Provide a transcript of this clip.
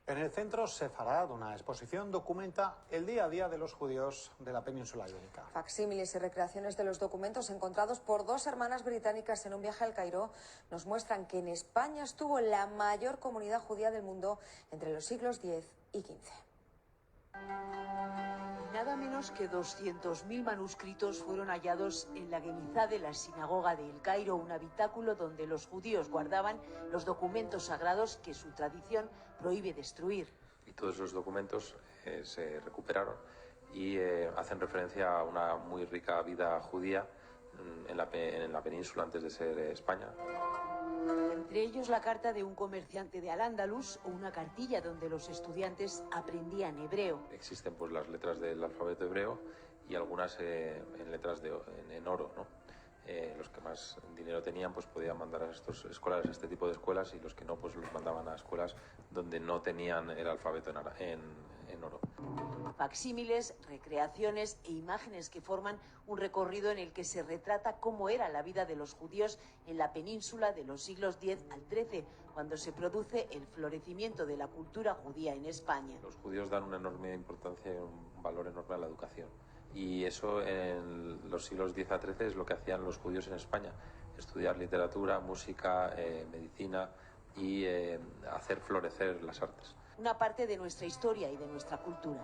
En el centro Sefarad, una exposición documenta el día a día de los judíos de la península ibérica. Facsímiles y recreaciones de los documentos encontrados por dos hermanas británicas en un viaje al Cairo nos muestran que en España estuvo la mayor comunidad judía del mundo entre los siglos X y XV. Nada menos que 200.000 manuscritos fueron hallados en la Gemizá de la sinagoga de El Cairo, un habitáculo donde los judíos guardaban los documentos sagrados que su tradición prohíbe destruir. Y todos esos documentos se recuperaron y hacen referencia a una muy rica vida judía en la península antes de ser España. Entre ellos la carta de un comerciante de Al-Ándalus o una cartilla donde los estudiantes aprendían hebreo. Existen pues las letras del alfabeto hebreo y algunas en letras en oro, ¿no? Los que más dinero tenían pues podían mandar a estos escolares a este tipo de escuelas, y los que no pues los mandaban a escuelas donde no tenían el alfabeto en oro. Facsímiles, recreaciones e imágenes que forman un recorrido en el que se retrata cómo era la vida de los judíos en la península de los siglos X al XIII, cuando se produce el florecimiento de la cultura judía en España. Los judíos dan una enorme importancia y un valor enorme a la educación. Y eso en los siglos X a XIII es lo que hacían los judíos en España: estudiar literatura, música, medicina y hacer florecer las artes. Una parte de nuestra historia y de nuestra cultura.